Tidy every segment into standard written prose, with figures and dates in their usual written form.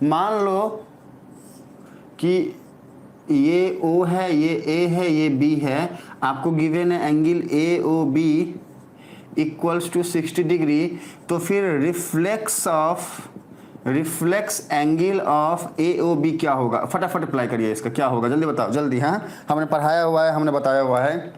मान लो कि ये O है, ये A है, ये B है, आपको गिवन है angle AOB equals to 60 degree, तो फिर रिफ्लेक्स एंगल ऑफ AOB क्या होगा? फटाफट अप्लाई करिए इसका, क्या होगा जल्दी बताओ, जल्दी। हाँ, हमने पढ़ाया हुआ है, हमने बताया हुआ है।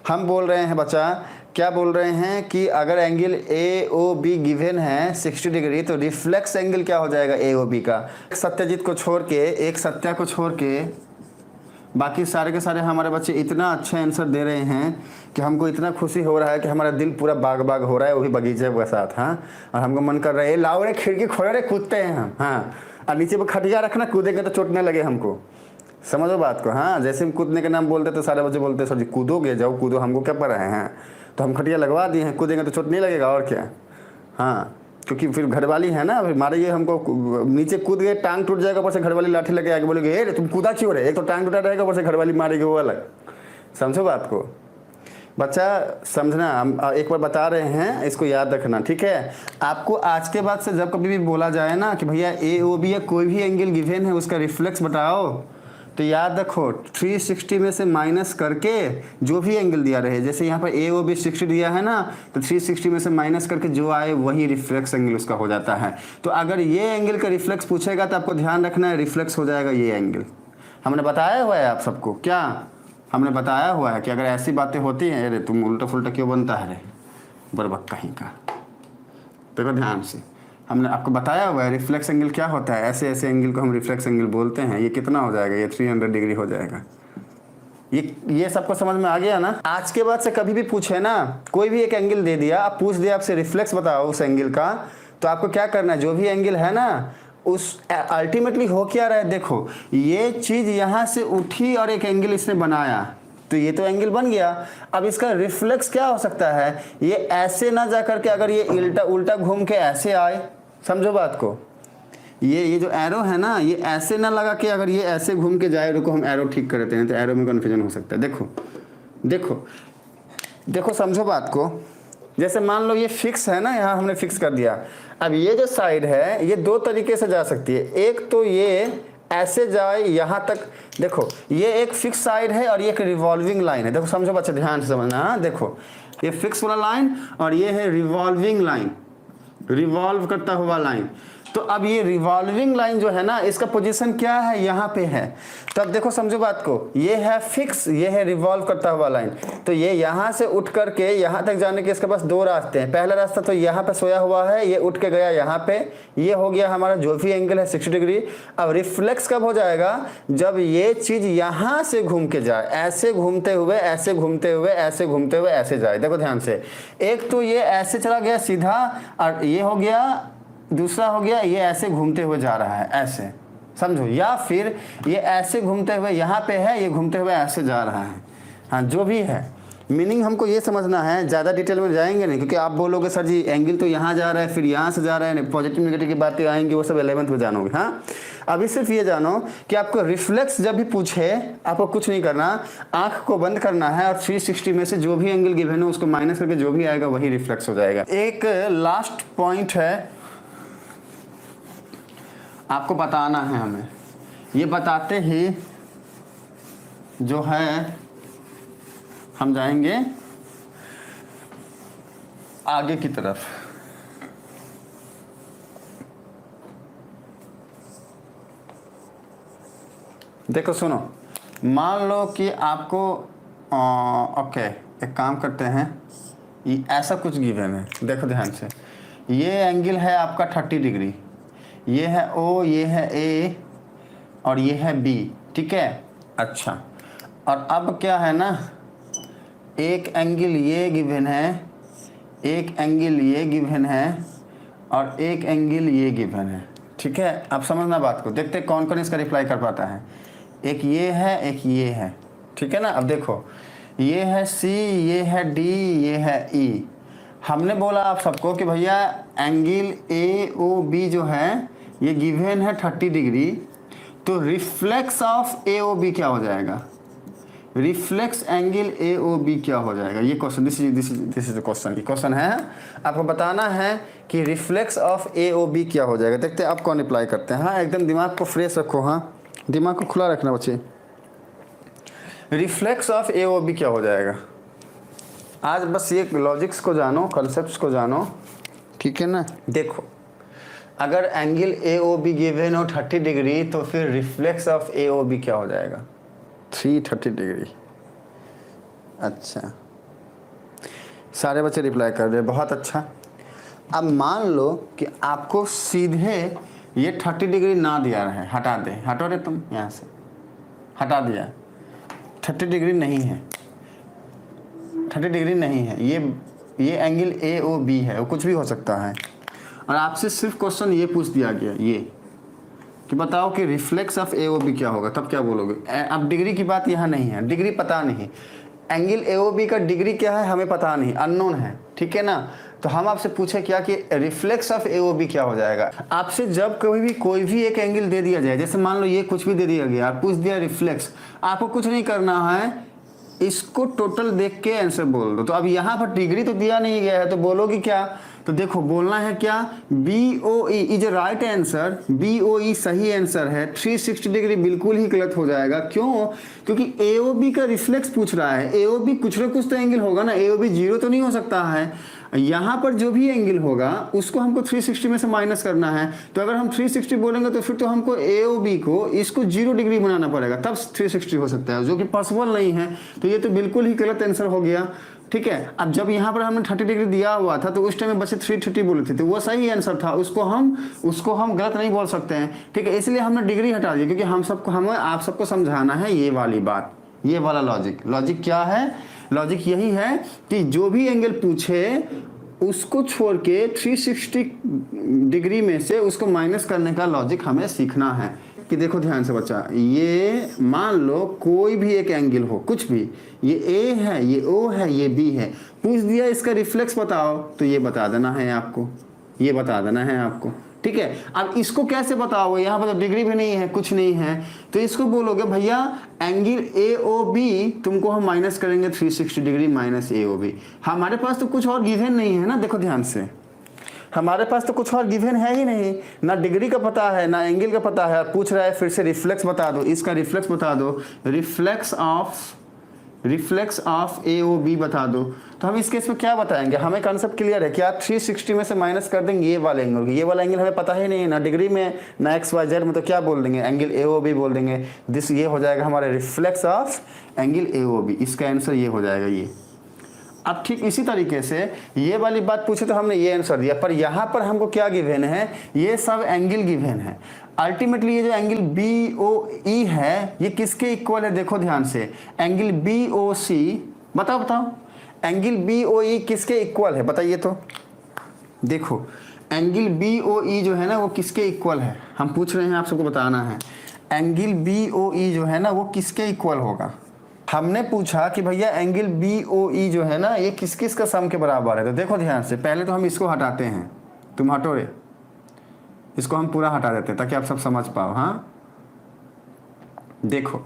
हम बोल रहे हैं बच्चा, क्या बोल रहे हैं कि अगर एंगल AOB गिवन है 60 डिग्री, तो रिफ्लेक्स एंगल क्या हो जाएगा AOB का? सत्यजीत को छोड़ के, एक सत्या को छोड़ के बाकी सारे के सारे हमारे बच्चे इतना अच्छा आंसर दे रहे हैं कि हमको इतना खुशी हो रहा है कि हमारा दिल पूरा बाग बाग हो रहा है, वो भी बगीचे के साथ। हाँ, और हमको मन कर रहा है लाओ रे खिड़की खोले रे, कूदते हैं हम। हाँ, और नीचे पर खटिया रखना, कूदेंगे तो चोट न लगे हमको, समझो बात को। हाँ, जैसे हम कूदने के नाम बोलते तो सारे बच्चे बोलते सर जी कूदोगे, जाओ कूदो, हमको क्या पड़ा है। हाँ, तो हम खटिया लगवा दिए हैं, कूदेंगे तो चोट नहीं लगेगा और क्या। हाँ, क्योंकि फिर घरवाली है ना, फिर मारेगी हमको, नीचे कूद गए टांग टूट जाएगा, ऊपर से घरवाली लाठी लगे आगे बोलेगी ए तुम कूदा क्यों रे, एक तो टांग टूटा रहेगा, ऊपर से घरवाली मारेगी, वो अलग। समझो बात को बच्चा, समझना। हम एक बार बता रहे हैं, इसको याद रखना, ठीक है। आपको आज के बाद से जब कभी भी बोला जाए ना कि भैया AOB या कोई भी एंगल गिवन है उसका रिफ्लेक्स बताओ, तो याद रखो 360 में से माइनस करके जो भी एंगल दिया रहे, जैसे यहाँ पर AOB 60 दिया है ना, तो 360 में से माइनस करके जो आए वही रिफ्लेक्स एंगल उसका हो जाता है। तो अगर ये एंगल का रिफ्लेक्स पूछेगा तो आपको ध्यान रखना है रिफ्लेक्स हो जाएगा ये एंगल। हमने बताया हुआ है आप सबको, क्या हमने बताया हुआ है कि अगर ऐसी बातें होती हैं, अरे तुम उल्टा फुल्टा क्यों बनता है रे बर्बक कहीं का, देखो ध्यान से, हमने आपको बताया हुआ है रिफ्लेक्स एंगल क्या होता है। ऐसे ऐसे एंगल को हम रिफ्लेक्स एंगल बोलते हैं। ये कितना हो जाएगा? ये 300 डिग्री हो जाएगा। ये सबको समझ में आ गया ना? आज के बाद से कभी भी पूछे ना, कोई भी एक एंगल दे दिया, आप पूछ दिया आपसे रिफ्लेक्स बताओ उस एंगल का, तो आपको क्या करना है, जो भी एंगल है ना उस अल्टीमेटली हो क्या रहा है, देखो ये चीज यहाँ से उठी और एक एंगल इसने बनाया, तो ये तो एंगल बन गया। अब इसका रिफ्लेक्स क्या हो सकता है? ये ऐसे ना जा करके अगर ये उल्टा उल्टा घूम के ऐसे आए, समझो बात को, ये जो एरो है ना, ये ऐसे ना लगा के अगर ये ऐसे घूम के जाए, रुको हम एरो ठीक करते हैं, तो एरो में कन्फ्यूजन हो सकता है। देखो देखो देखो, समझो बात को। जैसे मान लो ये फिक्स है ना, यहाँ हमने फिक्स कर दिया। अब ये जो साइड है ये दो तरीके से जा सकती है। एक तो ये ऐसे जाए यहाँ तक, देखो ये एक फिक्स साइड है और ये एक रिवॉल्विंग लाइन है। देखो समझो बच्चे, ध्यान से समझना। हाँ, देखो ये फिक्स वाला लाइन और ये है रिवॉल्विंग लाइन, रिवॉल्व करता हुआ लाइन। तो अब ये रिवॉल्विंग लाइन जो है ना, इसका पोजीशन क्या है? यहाँ पे है। तो अब देखो समझो बात को, ये है फिक्स, ये है रिवॉल्व करता हुआ लाइन। तो ये यहाँ से उठ करके यहाँ तक जाने के इसके पास दो रास्ते हैं। पहला रास्ता तो यहाँ पे सोया हुआ है, ये उठ के गया यहाँ पे, ये हो गया हमारा जो भी एंगल है 60 डिग्री। अब रिफ्लेक्स कब हो जाएगा? जब ये चीज यहाँ से घूम के जाए, ऐसे घूमते हुए, ऐसे घूमते हुए, ऐसे घूमते हुए, ऐसे जाए। देखो ध्यान से, एक तो ये ऐसे चला गया सीधा और ये हो गया, दूसरा हो गया ये ऐसे घूमते हुए जा रहा है, ऐसे समझो, या फिर ये ऐसे घूमते हुए यहाँ पे है, ये घूमते हुए ऐसे जा रहा है। हाँ, जो भी है मीनिंग हमको ये समझना है, ज़्यादा डिटेल में जाएंगे नहीं, क्योंकि आप बोलोगे सर जी एंगल तो यहाँ जा रहा है, फिर यहाँ से जा रहा है, पॉजिटिव नेगेटिव की बातें आएंगी, वो सब 11th में जानोगे। हाँ, अभी सिर्फ ये जानो कि आपको रिफ्लेक्स जब भी पूछे, आपको कुछ नहीं करना, आंख को बंद करना है और 360 में से जो भी एंगल गिवन है उसको माइनस करके जो भी आएगा वही रिफ्लेक्स हो जाएगा। एक लास्ट पॉइंट है आपको बताना है हमें, ये बताते ही जो है हम जाएंगे आगे की तरफ। देखो सुनो, मान लो कि आपको ओके, एक काम करते हैं, ये ऐसा कुछ गिवन है, देखो ध्यान से, ये एंगल है आपका 30 डिग्री, ये है O, ये है A और ये है B, ठीक है। अच्छा, और अब क्या है ना, एक एंगल ये गिवन है, एक एंगल ये गिवन है और एक एंगल ये गिवन है, ठीक है। अब समझना बात को, देखते कौन कौन इसका रिप्लाई कर पाता है। एक ये है, एक ये है, ठीक है ना। अब देखो ये है C, ये है D, ये है E। हमने बोला आप सबको कि भैया एंगल AOB जो है ये गिवन है 30 डिग्री, तो रिफ्लेक्स ऑफ AOB क्या हो जाएगा? Reflex angle A O B क्या हो जाएगा? ये question, this is question, question है आपको बताना है कि reflex of A O B क्या हो जाएगा। देखते हैं आप कौन अप्लाई करते हैं। हाँ, एकदम दिमाग को फ्रेश रखो, हाँ दिमाग को खुला रखना बच्चे। Reflex of A O B क्या हो जाएगा? आज बस ये लॉजिक्स को जानो, कॉन्सेप्ट्स को जानो, ठीक है ना। देखो, अगर angle A O B given हो 30 डिग्री तो फिर reflex of A O B क्या हो जाएगा? 330 डिग्री। अच्छा, सारे बच्चे रिप्लाई कर रहे हैं, बहुत अच्छा। अब मान लो कि आपको सीधे ये 30 डिग्री ना दिया रहे, हटा दे, हटो रे तुम यहाँ से, हटा दिया, 30 डिग्री नहीं है, 30 डिग्री नहीं है, ये एंगल ए ओ बी है, वो कुछ भी हो सकता है। और आपसे सिर्फ क्वेश्चन ये पूछ दिया गया ये कि बताओ कि reflex of A O B क्या होगा, तब क्या बोलोगे? अब डिग्री की बात यहाँ नहीं है, डिग्री पता नहीं, एंगल ए ओ बी का डिग्री क्या है हमें पता नहीं, अननोन है, ठीक है ना। तो हम आपसे पूछे क्या कि reflex of A O B क्या हो जाएगा। आपसे जब कोई भी एक एंगल दे दिया जाए, जैसे मान लो ये कुछ भी दे दिया गया, पूछ दिया रिफ्लेक्स, आपको कुछ नहीं करना है, इसको टोटल देख के आंसर बोल दो। तो अब यहाँ पर डिग्री तो दिया नहीं गया है, तो बोलोगे क्या? तो देखो बोलना है क्या, B O E is right answer, B O E सही आंसर है। 360 डिग्री बिल्कुल ही गलत हो जाएगा। क्यों? क्योंकि ए ओ बी का रिफ्लेक्स पूछ रहा है, ए ओ बी कुछ ना कुछ तो एंगल होगा ना, ए ओ बी 0 तो नहीं हो सकता है। यहाँ पर जो भी एंगल होगा उसको हमको 360 में से माइनस करना है। तो अगर हम 360 बोलेंगे तो फिर तो हमको ए ओ बी को इसको 0 डिग्री बनाना पड़ेगा, तब 360 हो सकता है, जो कि पॉसिबल नहीं है। तो ये तो बिल्कुल ही गलत आंसर हो गया, ठीक है। अब जब यहाँ पर हमने 30 डिग्री दिया हुआ था तो उस टाइम में बच्चे 330 बोले थे, तो वो सही आंसर था, उसको हम गलत नहीं बोल सकते हैं, ठीक है। इसलिए हमने डिग्री हटा दी, क्योंकि हमें आप सबको समझाना है ये वाली बात, ये वाला लॉजिक क्या है? लॉजिक यही है कि जो भी एंगल पूछे उसको छोड़ के 360 डिग्री में से उसको माइनस करने का लॉजिक हमें सीखना है। कि देखो ध्यान से बच्चा, ये मान लो कोई भी एक एंगल हो, कुछ भी, ये ए है, ये ओ है, ये बी है, पूछ दिया इसका रिफ्लेक्स बताओ, तो ये बता देना है आपको, ये बता देना है आपको, ठीक है। अब इसको कैसे बताओगे? यहाँ पर तो डिग्री भी नहीं है, कुछ नहीं है, तो इसको बोलोगे भैया एंगल ए ओ बी तुमको हम माइनस करेंगे 360 डिग्री माइनस ए ओ बी। हमारे पास तो कुछ और गिवन नहीं है ना, देखो ध्यान से, हमारे पास तो कुछ और गिवन है ही नहीं, ना डिग्री का पता है ना एंगल का पता है। पूछ रहा है फिर से रिफ्लेक्स बता दो, इसका रिफ्लेक्स बता दो, reflex of A O B बता दो। तो हम इस केस में क्या बताएंगे? हमें कॉन्सेप्ट क्लियर है कि आप 360 में से माइनस कर देंगे ये वाला एंगल, ये वाला एंगल हमें पता ही नहीं है, ना डिग्री में ना एक्स वाई जेड में, तो क्या बोल देंगे? एंगल ए ओ बी बोल देंगे। दिस ये हो जाएगा हमारा reflex of angle A O B, इसका आंसर ये हो जाएगा ये। अब ठीक इसी तरीके से ये वाली बात पूछे तो हमने ये आंसर दिया, पर यहाँ पर हमको क्या गिवन है? ये सब एंगल गिवन है। अल्टीमेटली ये जो एंगल बी ओ ई है ये किसके इक्वल है? देखो ध्यान से, एंगल बी ओ सी, बताओ एंगल बी ओ ई किसके इक्वल है? बताइए तो। देखो एंगल बी ओ ई जो है ना वो किसके इक्वल है? हम पूछ रहे हैं, आप सबको बताना है। एंगल बी ओ ई जो है ना वो किसके इक्वल होगा? हमने पूछा कि भैया एंगल बी ओ ई जो है ना ये किस किस का सम के बराबर है। तो देखो ध्यान से, पहले तो हम इसको हटाते हैं, तुम हटो रे, इसको हम पूरा हटा देते हैं ताकि आप सब समझ पाओ। हाँ देखो,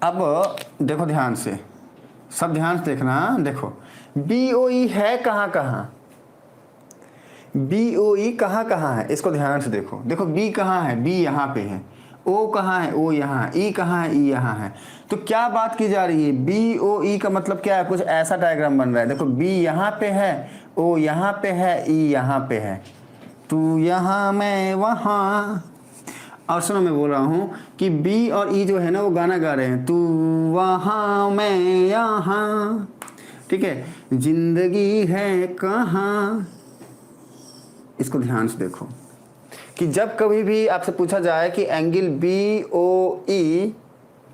अब देखो ध्यान से, सब ध्यान से देखना। देखो बी ओ ई है कहाँ कहाँ, बी ओ ई कहाँ कहाँ है, इसको ध्यान से देखो। देखो बी कहाँ है? बी यहाँ पे है। ओ कहाँ है? ओ यहाँ है। ई कहाँ है? ई यहाँ है। तो क्या बात की जा रही है? बी ओ ई का मतलब क्या है? कुछ ऐसा डायग्राम बन रहा है। देखो बी यहाँ पे है, ओ यहाँ पे है, ई यहाँ पे है, तू यहाँ मैं वहाँ। और सुनो मैं बोल रहा हूँ कि बी और ई जो है ना वो गाना गा रहे हैं, तू वहाँ मैं यहाँ, ठीक है। जिंदगी है कहाँ, इसको ध्यान से देखो कि जब कभी भी आपसे पूछा जाए कि एंगल बी ओ ई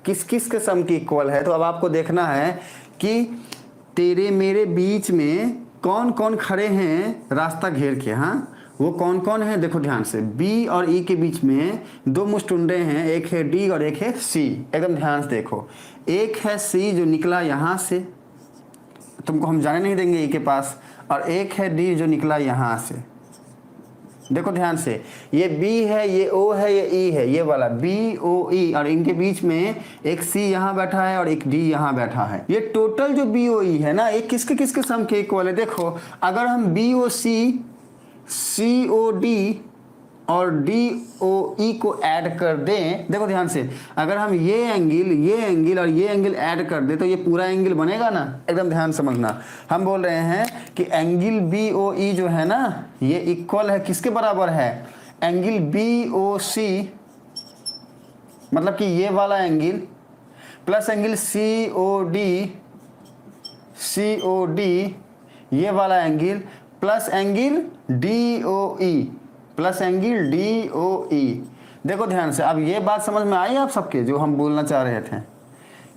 किस किस के सम की इक्वल है, तो अब आपको देखना है कि तेरे मेरे बीच में कौन कौन खड़े हैं रास्ता घेर के। हाँ वो कौन कौन है? देखो ध्यान से, बी और ई के बीच में दो मुस्टुंडे हैं, एक है डी और एक है सी। एकदम ध्यान से देखो, एक है सी जो निकला यहाँ से, तुमको हम जाने नहीं देंगे ई के पास, और एक है डी जो निकला यहाँ से। देखो ध्यान से, ये B है, ये O है, ये E है, ये वाला BOE, और इनके बीच में एक C यहाँ बैठा है और एक D यहाँ बैठा है। ये टोटल जो BOE है ना, ये किसके किसके सम के इक्वल है? देखो अगर हम BOC, COD और DOE को ऐड कर दें, देखो ध्यान से, अगर हम ये एंगल और ये एंगल ऐड कर दें तो ये पूरा एंगल बनेगा ना। एकदम ध्यान समझना, हम बोल रहे हैं कि एंगल BOE जो है ना, ये इक्वल है किसके बराबर है? एंगल BOC, मतलब कि ये वाला एंगल प्लस एंगल COD, ये वाला एंगल प्लस एंगल DOE। देखो ध्यान से, अब ये बात समझ में आई आप सबके, जो हम बोलना चाह रहे थे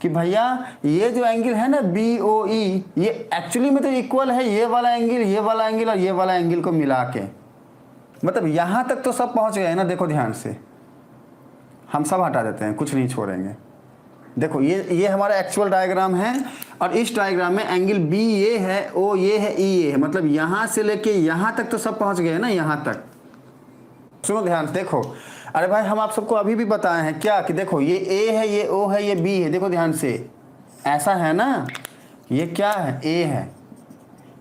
कि भैया ये जो एंगल है ना BOE, ये एक्चुअली में तो इक्वल है ये वाला एंगल और ये वाला एंगल को मिला के। मतलब यहां तक तो सब पहुंच गए ना। देखो ध्यान से, हम सब हटा देते हैं, कुछ नहीं छोड़ेंगे। देखो ये हमारा एक्चुअल डायग्राम है, और इस डायग्राम में एंगल B ये है, O ये है, E ये है, मतलब यहां से लेके यहां तक तो सब पहुंच गए ना, यहां तक। सुनो ध्यान से, देखो, अरे भाई हम आप सबको अभी भी बताए हैं क्या कि देखो ये A है, ये O है, ये B है। देखो ध्यान से, ऐसा है ना, ये क्या है? A है,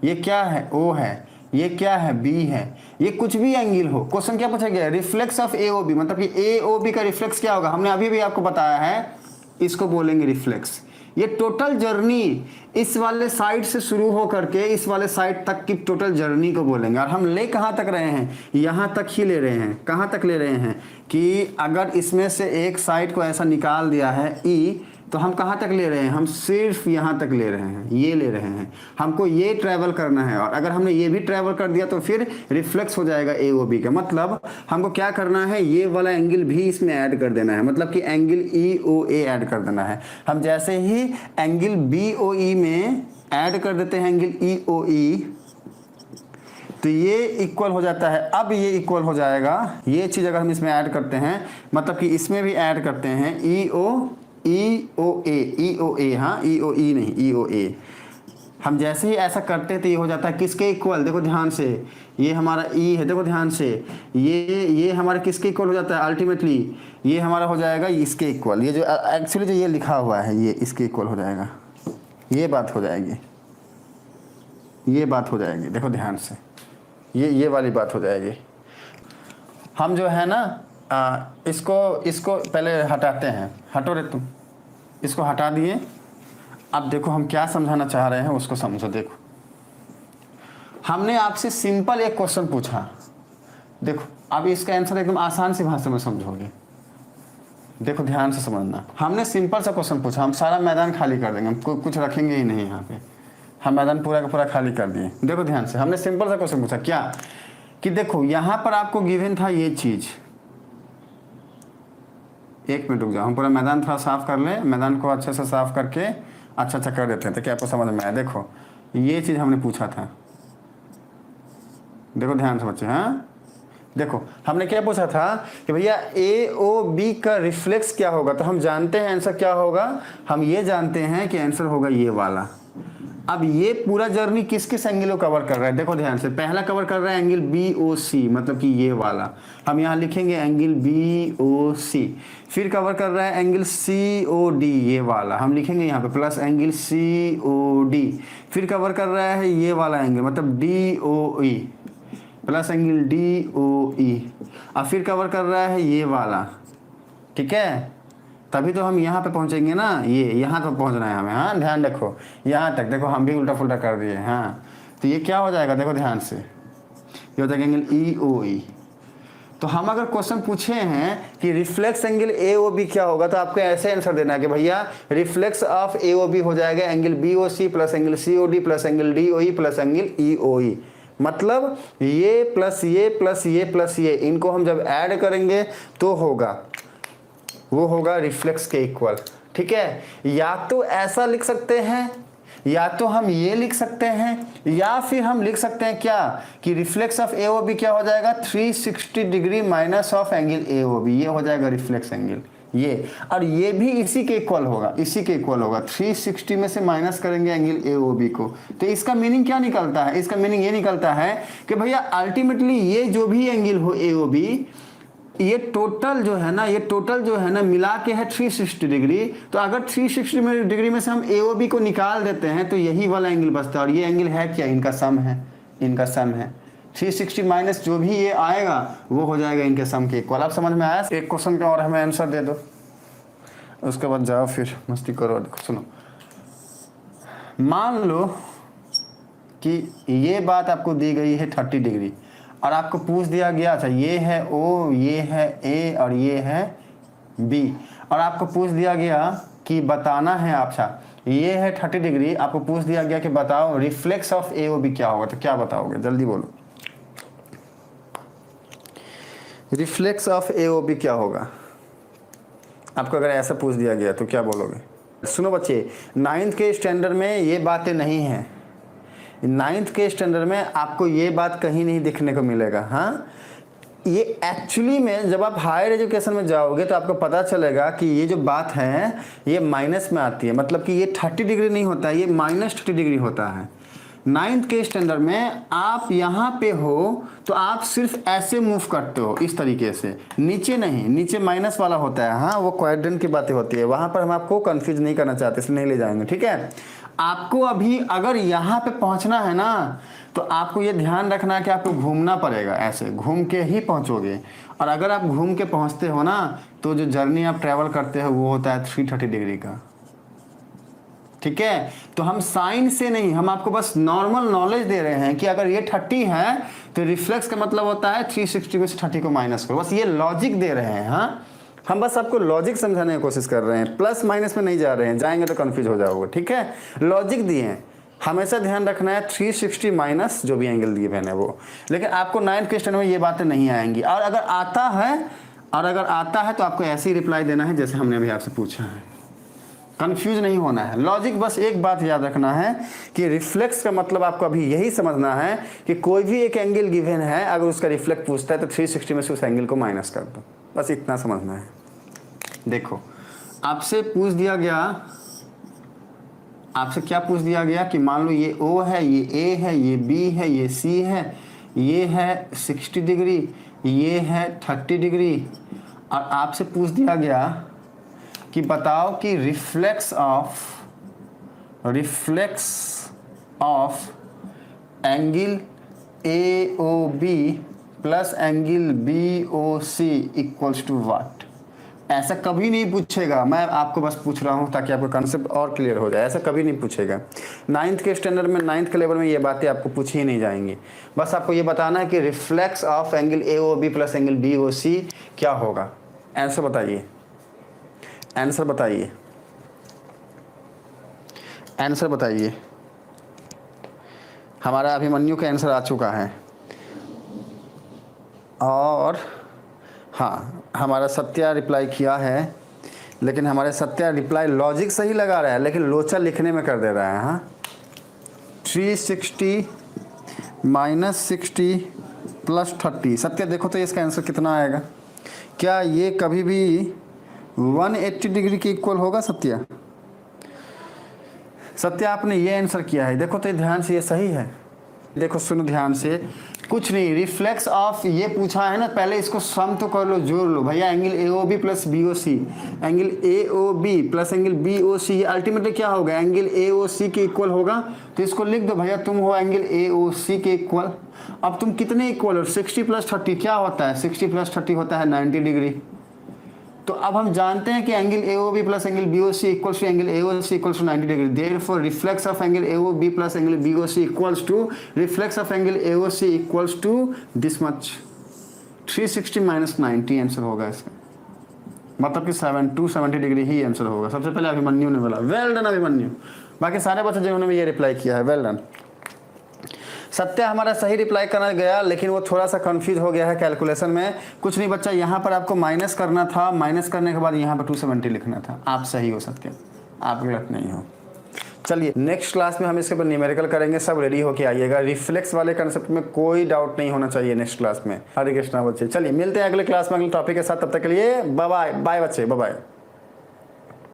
ये क्या है? O है, ये क्या है? B है। ये कुछ भी एंगल हो, क्वेश्चन क्या पूछा गया? रिफ्लेक्स ऑफ AOB, मतलब कि AOB का रिफ्लेक्स क्या होगा? हमने अभी भी आपको बताया है, इसको बोलेंगे रिफ्लेक्स। ये टोटल जर्नी इस वाले साइड से शुरू हो करके इस वाले साइड तक की टोटल जर्नी को बोलेंगे। और हम ले कहाँ तक रहे हैं? यहाँ तक ही ले रहे हैं। कहाँ तक ले रहे हैं कि अगर इसमें से एक साइड को ऐसा निकाल दिया है E, तो हम कहाँ तक ले रहे हैं? हम सिर्फ यहाँ तक ले रहे हैं, ये ले रहे हैं। हमको ये ट्रैवल करना है, और अगर हमने ये भी ट्रैवल कर दिया तो फिर रिफ्लेक्स हो जाएगा AOB का। मतलब हमको क्या करना है? ये वाला एंगल भी इसमें ऐड कर देना है, मतलब कि एंगल EOA ऐड कर देना है। हम जैसे ही एंगल BOE में ऐड कर देते हैं एंगल EOE, तो ये इक्वल हो जाता है। अब ये इक्वल हो जाएगा, ये चीज़ अगर हम इसमें ऐड करते हैं, मतलब कि इसमें भी ऐड करते हैं EOA, हाँ, EOE नहीं, EOA। हम जैसे ही ऐसा करते हैं तो ये हो जाता है किसके इक्वल? देखो ध्यान से, ये हमारा E है, देखो ध्यान से, ये हमारा किसके इक्वल हो जाता है? अल्टीमेटली ये हमारा हो जाएगा इसके इक्वल। ये जो एक्चुअली जो ये लिखा हुआ है, ये इसके इक्वल हो जाएगा। ये बात हो जाएगी, ये बात हो जाएगी। देखो ध्यान से, ये वाली बात हो जाएगी। हम जो है ना इसको पहले हटाते हैं। हटो रे तुम, इसको हटा दिए। अब देखो हम क्या समझाना चाह रहे हैं उसको समझो। देखो हमने आपसे सिंपल एक क्वेश्चन पूछा, देखो अब इसका आंसर एकदम आसान सी भाषा में समझोगे। देखो ध्यान से समझना, हमने सिंपल सा क्वेश्चन पूछा, हम सारा मैदान खाली कर देंगे, हम कुछ रखेंगे ही नहीं यहाँ पे, हम मैदान पूरा का पूरा खाली कर दिए। देखो ध्यान से, हमने सिंपल सा क्वेश्चन पूछा क्या कि देखो यहाँ पर आपको गिवन था ये चीज़। एक मिनट रुक जाओ, हम पूरा मैदान थोड़ा साफ कर लें, मैदान को अच्छे से साफ करके अच्छा कर देते हैं ताकि आपको समझ में आए। देखो ये चीज़ हमने पूछा था, देखो ध्यान से बच्चे। हाँ देखो हमने क्या पूछा था कि भैया AOB का रिफ्लेक्स क्या होगा, तो हम जानते हैं आंसर क्या होगा। हम ये जानते हैं कि आंसर होगा ये वाला। अब ये पूरा जर्नी किस किस एंगल को कवर कर रहा है? देखो ध्यान से, पहला कवर कर रहा है एंगल BOC, मतलब कि ये वाला, हम यहाँ लिखेंगे एंगल BOC। फिर कवर कर रहा है एंगल COD, ये वाला हम लिखेंगे यहाँ पे प्लस एंगल COD। फिर कवर कर रहा है ये वाला एंगल, मतलब DOE प्लस एंगल DOE। और फिर कवर कर रहा है ये वाला, ठीक है। तभी तो हम यहाँ पे पहुँचेंगे ना, ये यहाँ तक पहुँचना है हमें। हाँ ध्यान रखो, यहाँ तक देखो हम भी उल्टा फुल्टा कर दिए। हाँ तो ये क्या हो जाएगा? देखो ध्यान से, ये हो जाएगा एंगल EOE। तो हम अगर क्वेश्चन पूछे हैं कि रिफ्लेक्स एंगल AOB क्या होगा, तो आपको ऐसे आंसर देना है कि भैया रिफ्लेक्स ऑफ AOB हो जाएगा angle BOC plus angle COD plus angle DOE plus angle EOE। मतलब ये प्लस ये प्लस ये प्लस ये, इनको हम जब ऐड करेंगे तो होगा, वो होगा रिफ्लेक्स के इक्वल। ठीक है, या तो ऐसा लिख सकते हैं, या तो हम ये लिख सकते हैं, या फिर हम लिख सकते हैं क्या कि रिफ्लेक्स ऑफ AOB क्या हो जाएगा? 360 degree minus of angle AOB, ये हो जाएगा रिफ्लेक्स एंगल। ये, और ये भी इसी के इक्वल होगा, इसी के इक्वल होगा। 360 में से माइनस करेंगे एंगल AOB को, तो इसका मीनिंग क्या निकलता है? इसका मीनिंग ये निकलता है कि भैया अल्टीमेटली ये जो भी एंगल हो AOB, ये टोटल जो है ना, ये टोटल जो है ना मिला के है 360 डिग्री। तो अगर 360 डिग्री में से हम AOB को निकाल देते हैं तो यही वाला एंगल बचता है, और ये एंगल है क्या? इनका सम है, इनका सम है। 360 माइनस जो भी ये आएगा वो हो जाएगा इनके सम के इक्वल। आप समझ में आया? एक क्वेश्चन का और हमें आंसर दे दो, उसके बाद जाओ फिर मस्ती करो। सुनो, मान लो कि ये बात आपको दी गई है 30 डिग्री, और आपको पूछ दिया गया, अच्छा ये है O, ये है A और ये है B, और आपको पूछ दिया गया कि बताना है, अच्छा ये है 30 डिग्री, आपको पूछ दिया गया कि बताओ रिफ्लेक्स ऑफ AOB क्या होगा, तो क्या बताओगे? जल्दी बोलो, रिफ्लेक्स ऑफ AOB क्या होगा? आपको अगर ऐसा पूछ दिया गया तो क्या बोलोगे? सुनो बच्चे, 9th के स्टैंडर्ड में ये बातें नहीं हैं, 9th के स्टैंडर्ड में आपको ये बात कहीं नहीं दिखने को मिलेगा। हाँ, ये एक्चुअली में जब आप हायर एजुकेशन में जाओगे तो आपको पता चलेगा कि ये जो बात है ये माइनस में आती है, मतलब कि ये 30 डिग्री नहीं होता है, ये -30 डिग्री होता है। 9th के स्टैंडर्ड में आप यहाँ पे हो तो आप सिर्फ ऐसे मूव करते हो, इस तरीके से, नीचे नहीं, नीचे माइनस वाला होता है। हाँ, वो क्वाड्रेंट की बातें होती है, वहाँ पर हम आपको कंफ्यूज नहीं करना चाहते, इसलिए नहीं ले जाएंगे, ठीक है। आपको अभी अगर यहाँ पे पहुँचना है ना, तो आपको ये ध्यान रखना है कि आपको घूमना पड़ेगा, ऐसे घूम के ही पहुँचोगे। और अगर आप घूम के पहुँचते हो ना, तो जो जर्नी आप ट्रैवल करते हो वो होता है 330 डिग्री का, ठीक है। तो हम साइन से नहीं, हम आपको बस नॉर्मल नॉलेज दे रहे हैं कि अगर ये 30 है तो रिफ्लेक्स का मतलब होता है 360 में से 30 को माइनस करो, बस ये लॉजिक दे रहे हैं। हाँ, हम बस आपको लॉजिक समझाने की कोशिश कर रहे हैं, प्लस माइनस में नहीं जा रहे हैं, जाएंगे तो कंफ्यूज हो जाओगे, ठीक है। लॉजिक दिए हैं, हमेशा ध्यान रखना है 360 माइनस जो भी एंगल दिए मैंने वो, लेकिन आपको 9th क्वेश्चन में ये बातें नहीं आएंगी। और अगर आता है तो आपको ऐसे ही रिप्लाई देना है जैसे हमने अभी आपसे पूछा है, कंफ्यूज नहीं होना है। लॉजिक बस एक बात याद रखना है कि रिफ्लेक्स का मतलब आपको अभी यही समझना है कि कोई भी एक एंगल गिवन है, अगर उसका रिफ्लेक्ट पूछता है तो 360 में से उस एंगल को माइनस कर दो, बस इतना समझना है। देखो, आपसे पूछ दिया गया, आपसे क्या पूछ दिया गया कि मान लो ये O है, ये A है, ये B है, ये C है, ये है 60 डिग्री, ये है 30 डिग्री, और आपसे पूछ दिया गया कि बताओ कि reflex of angle AOB plus angle BOC equals to what. ऐसा कभी नहीं पूछेगा, मैं आपको बस पूछ रहा हूँ ताकि आपका कंसेप्ट और क्लियर हो जाए, ऐसा कभी नहीं पूछेगा। 9th के स्टैंडर्ड में, 9th के लेवल में ये बातें आपको पूछी ही नहीं जाएंगी। बस आपको ये बताना है कि reflex of angle AOB plus angle BOC क्या होगा। आंसर बताइए, आंसर बताइए, आंसर बताइए। हमारा अभिमन्यु का आंसर आ चुका है, और हाँ, हमारा सत्या रिप्लाई किया है, लेकिन हमारे सत्या रिप्लाई लॉजिक सही लगा रहा है लेकिन लोचा लिखने में कर दे रहा है। हाँ, 360 माइनस 60 प्लस 30। सत्या देखो तो इसका आंसर कितना आएगा? क्या ये कभी भी 180 डिग्री के इक्वल होगा? सत्या, सत्या आपने ये आंसर किया है, देखो तो ध्यान से, ये सही है। देखो सुनो ध्यान से, कुछ नहीं, रिफ्लेक्स ऑफ ये पूछा है ना, पहले इसको सम तो कर लो, जोड़ लो भैया। Angle AOB plus BOC, angle AOB plus angle BOC, ये अल्टीमेटली क्या होगा? एंगल AOC के इक्वल होगा। तो इसको लिख दो भैया, तुम हो एंगल AOC के इक्वल। अब तुम कितने इक्वल हो? 60 प्लस 30 क्या होता है? 60 प्लस 30 होता है 90 डिग्री। तो अब हम जानते हैं कि angle AOB plus angle BOC equals to angle AOC equals to 90 degree. Therefore reflex of angle AOB plus angle BOC equals to reflex of angle AOC equals to this much, 360 minus 90 answer होगा इसका, मतलब कि 270 degree ही answer होगा। सबसे पहले अभिमन्यु ने बोला, well done Abhimanyu. बाकी सारे बच्चे जिन्होंने भी ये रिप्लाई किया है, वेल डन। सत्या हमारा सही रिप्लाई करना गया, लेकिन वो थोड़ा सा कंफ्यूज हो गया है कैलकुलेशन में। कुछ नहीं बच्चा, यहाँ पर आपको माइनस करना था, माइनस करने के बाद यहाँ पर 270 लिखना था। आप सही हो सत्या, आप गलत नहीं हो। चलिए नेक्स्ट क्लास में हम इसके ऊपर न्यूमेरिकल करेंगे, सब रेडी होके आइएगा। रिफ्लेक्स वाले कंसेप्ट में कोई डाउट नहीं होना चाहिए नेक्स्ट क्लास में। हरे कृष्णा बच्चे, चलिए मिलते हैं अगले क्लास में अगले टॉपिक के साथ, तब तक के लिए बाय बाय बच्चे, बाय बाय।